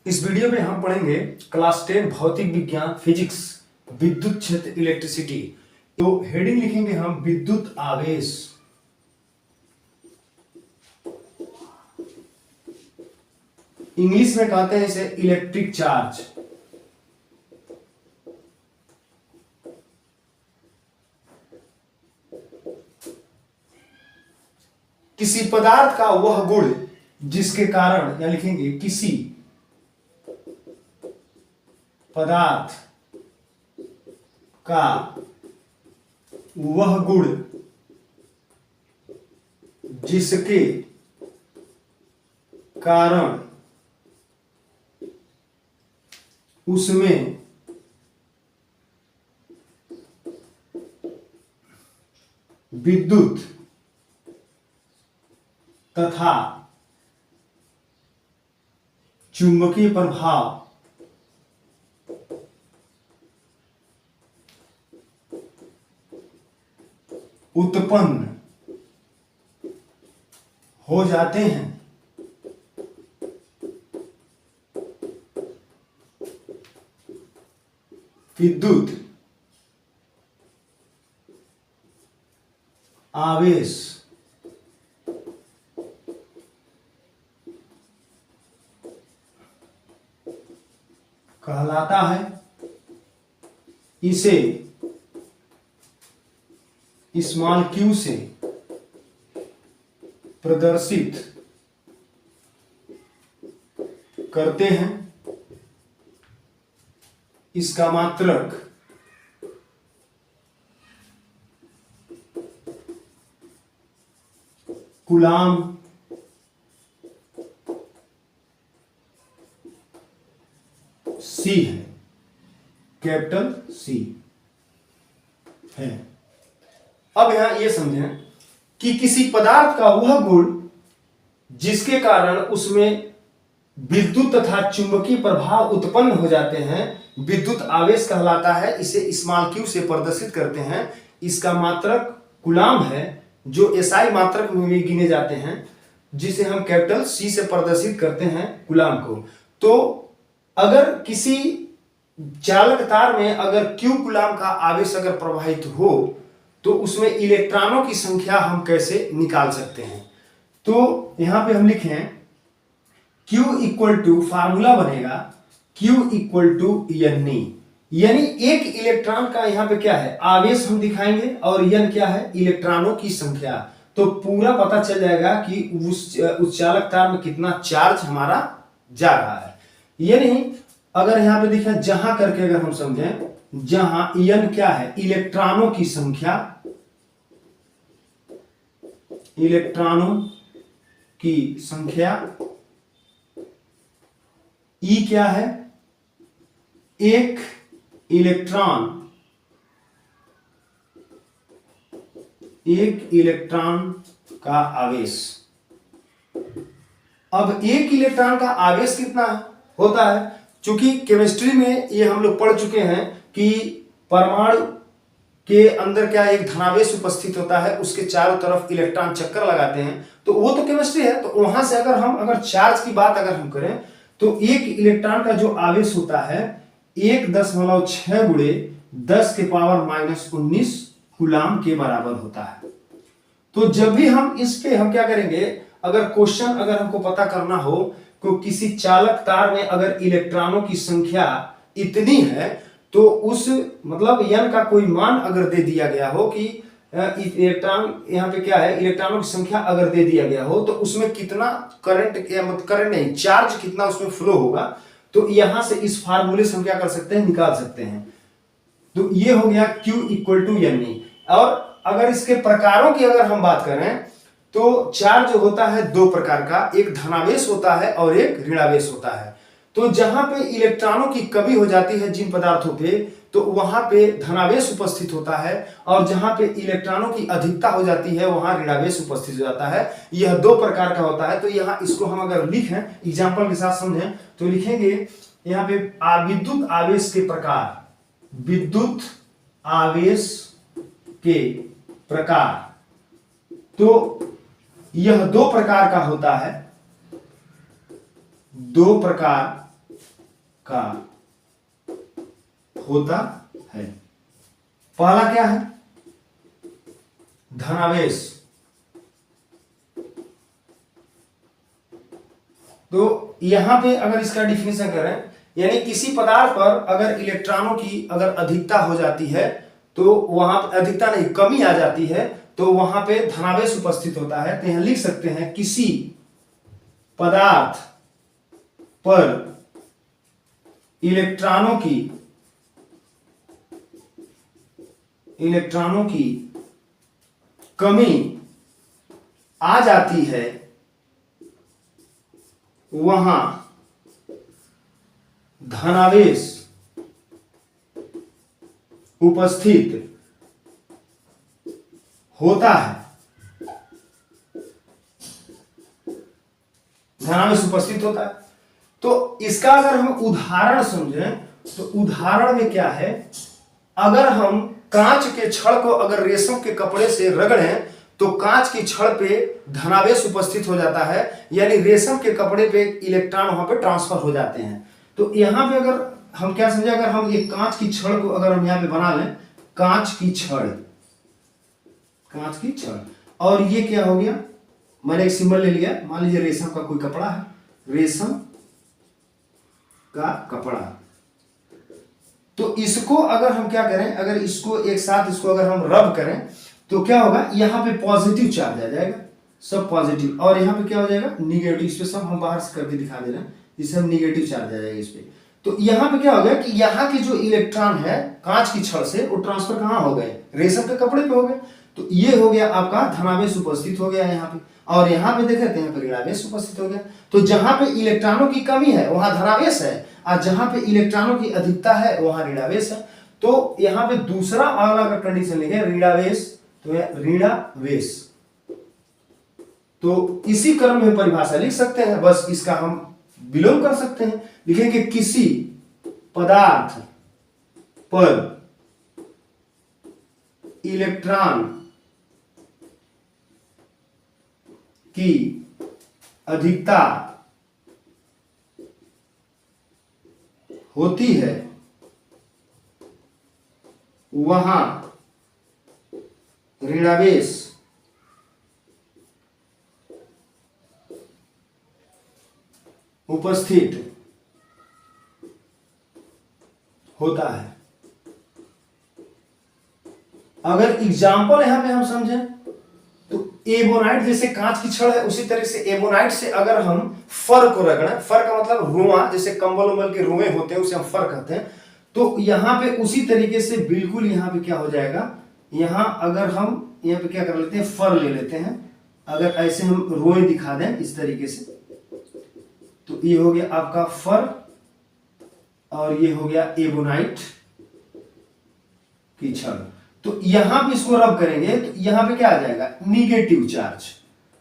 इस वीडियो में हम पढ़ेंगे क्लास 10 भौतिक विज्ञान फिजिक्स विद्युत क्षेत्र इलेक्ट्रिसिटी। तो हेडिंग लिखेंगे हम विद्युत आवेश। इंग्लिश में कहते हैं इसे इलेक्ट्रिक चार्ज। किसी पदार्थ का वह गुण जिसके कारण, या लिखेंगे किसी पदार्थ का वह गुण जिसके कारण उसमें विद्युत तथा चुंबकीय प्रभाव उत्पन्न हो जाते हैं, विद्युत आवेश कहलाता है। इसे स्मॉल क्यू से प्रदर्शित करते हैं। इसका मात्रक कूलाम सी है, कैपिटल सी है। अब यहां यह समझें कि किसी पदार्थ का वह गुण जिसके कारण उसमें विद्युत तथा चुंबकीय प्रभाव उत्पन्न हो जाते हैं विद्युत आवेश कहलाता है। इसे स्मॉल क्यू से प्रदर्शित करते हैं। इसका मात्रक कूलाम है, जो एसआई मात्रक में भी गिने जाते हैं, जिसे हम कैपिटल सी से प्रदर्शित करते हैं कूलाम को। तो अगर किसी चालक तार में अगर क्यू कूलाम का आवेश अगर प्रवाहित हो तो उसमें इलेक्ट्रॉनों की संख्या हम कैसे निकाल सकते हैं। तो यहां पे हम लिखें Q इक्वल टू, फार्मूला बनेगा Q इक्वल टू N, यानी एक इलेक्ट्रॉन का यहां पे क्या है, आवेश हम दिखाएंगे, और N क्या है, इलेक्ट्रॉनों की संख्या। तो पूरा पता चल जाएगा कि उस चालक तार में कितना चार्ज हमारा जा रहा है। यानी अगर यहां पे देखें, जहां करके अगर हम समझें, जहां N क्या है, इलेक्ट्रॉनों की संख्या, इलेक्ट्रॉनों की संख्या, E क्या है, एक इलेक्ट्रॉन, एक इलेक्ट्रॉन का आवेश। अब एक इलेक्ट्रॉन का आवेश कितना होता है, चूंकि केमिस्ट्री में ये हम लोग पढ़ चुके हैं कि परमाणु के अंदर क्या एक धनावेश उपस्थित होता है, उसके चारों तरफ इलेक्ट्रॉन चक्कर लगाते हैं। तो वो तो केमिस्ट्री है। तो वहां से अगर चार्ज की बात अगर हम करें तो एक इलेक्ट्रॉन का जो आवेश होता है 1.6 गुणे 10 के पावर -19 कूलाम के बराबर होता है। तो जब भी हम इस पे हम क्या करेंगे, अगर क्वेश्चन अगर हमको पता करना हो तो किसी चालक तार में अगर इलेक्ट्रॉनों की संख्या इतनी है, तो उस मतलब N का कोई मान अगर दे दिया गया हो कि इलेक्ट्रॉन यहाँ पे क्या है, इलेक्ट्रॉनों की संख्या अगर दे दिया गया हो तो उसमें कितना करंट, या मतलब करंट नहीं, चार्ज कितना उसमें फ्लो होगा, तो यहां से इस फार्मूले से हम क्या कर सकते हैं, निकाल सकते हैं। तो ये हो गया Q इक्वल टू N। और अगर इसके प्रकारों की अगर हम बात करें तो चार्ज होता है दो प्रकार का, एक धनावेश होता है और एक ऋणावेश होता है। तो जहां पे इलेक्ट्रॉनों की कमी हो जाती है जिन पदार्थों पे, तो वहां पे धनावेश उपस्थित होता है, और जहां पे इलेक्ट्रॉनों की अधिकता हो जाती है वहां ऋणावेश उपस्थित हो जाता है। यह दो प्रकार का होता है। तो यहाँ इसको हम अगर लिखें, एग्जाम्पल के साथ समझें, तो लिखेंगे यहाँ पे विद्युत आवेश के प्रकार, विद्युत आवेश के प्रकार। तो यह दो प्रकार का होता है, दो प्रकार का होता है। पहला क्या है? धनावेश। तो यहां पे अगर इसका डिफिनेशन करें, यानी किसी पदार्थ पर अगर इलेक्ट्रॉनों की अगर अधिकता हो जाती है तो वहां अधिकता नहीं, कमी आ जाती है तो वहां पे धनावेश उपस्थित होता है। तो यहां लिख सकते हैं किसी पदार्थ पर इलेक्ट्रॉनों की कमी आ जाती है, वहां धनावेश उपस्थित होता है। धनावेश उपस्थित होता है। तो इसका अगर हम उदाहरण समझें तो उदाहरण में क्या है, अगर हम कांच के छड़ को अगर रेशम के कपड़े से रगड़ें तो कांच की छड़ पे धनावेश उपस्थित हो जाता है, यानी रेशम के कपड़े पे इलेक्ट्रॉन वहां पे ट्रांसफर हो जाते हैं। तो यहां पे अगर हम क्या समझे, अगर हम एक कांच की छड़ को अगर हम यहां पे बना लें, कांच की छड़, और ये क्या हो गया, मैंने एक सिंबल ले लिया, मान लीजिए रेशम का कोई कपड़ा है, रेशम का कपड़ा। तो इसको अगर हम क्या करें, अगर इसको एक साथ इसको अगर हम रब करें तो क्या होगा, यहाँ पे पॉजिटिव चार्ज आ जाएगा, सब पॉजिटिव, और यहाँ पे क्या हो जाएगा, निगेटिव। इस पे सब हम बाहर से करके दिखा दे रहे हैं, जिससे हम निगेटिव चार्ज आ जाएगा इस पे। तो यहाँ पे क्या हो गया कि यहाँ के जो इलेक्ट्रॉन है कांच की छड़ से वो ट्रांसफर कहाँ हो गए, रेशम के कपड़े पे हो गए। तो ये हो गया आपका धनावेश उपस्थित हो गया यहाँ पे, और यहाँ पे देखे तो यहाँ पे ऋणावेश उपस्थित हो गया। तो जहां पे इलेक्ट्रॉनों की कमी है वहां धनावेश है, और जहां पे इलेक्ट्रॉनों की अधिकता है वहां ऋणावेश है। तो यहाँ पे दूसरा अगला कंडीशन लिखे ऋणावेश, तो ऋणावेश। तो इसी क्रम में परिभाषा लिख सकते हैं, बस इसका हम विलोम कर सकते हैं, लिखेंगे किसी पदार्थ पर इलेक्ट्रॉन की अधिकता होती है, वहां ऋणावेश उपस्थित होता है। अगर एग्जाम्पल यहां पे हम समझें तो एबोनाइट जैसे कांच की छड़ है, उसी तरह से एबोनाइट से अगर हम फर को रगड़ें, फर का मतलब रुआ, जैसे कंबल उम्बल के रुए होते हैं उसे हम फर कहते हैं। तो यहाँ पे उसी तरीके से बिल्कुल यहाँ पे क्या हो जाएगा, यहाँ अगर हम यहाँ पे क्या कर लेते हैं, फर ले लेते हैं, अगर ऐसे हम रोए दिखा दें इस तरीके से, तो ये हो गया आपका फर, और ये हो गया एबोनाइट की छड़। तो यहां पे इसको रब करेंगे तो यहां पे क्या आ जाएगा, निगेटिव चार्ज।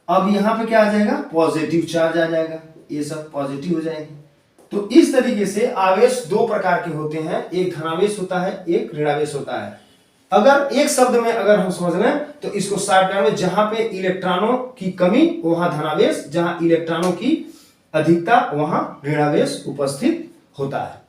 अब यहां पे क्या आ जाएगा, पॉजिटिव चार्ज आ जाएगा, ये सब पॉजिटिव हो जाएंगे। तो इस तरीके से आवेश दो प्रकार के होते हैं, एक धनावेश होता है, एक ऋणावेश होता है। अगर एक शब्द में अगर हम समझ लें तो इसको शॉर्ट में, जहां पे इलेक्ट्रॉनों की कमी वहां धनावेश, जहां इलेक्ट्रॉनों की अधिकता वहां ऋणावेश उपस्थित होता है।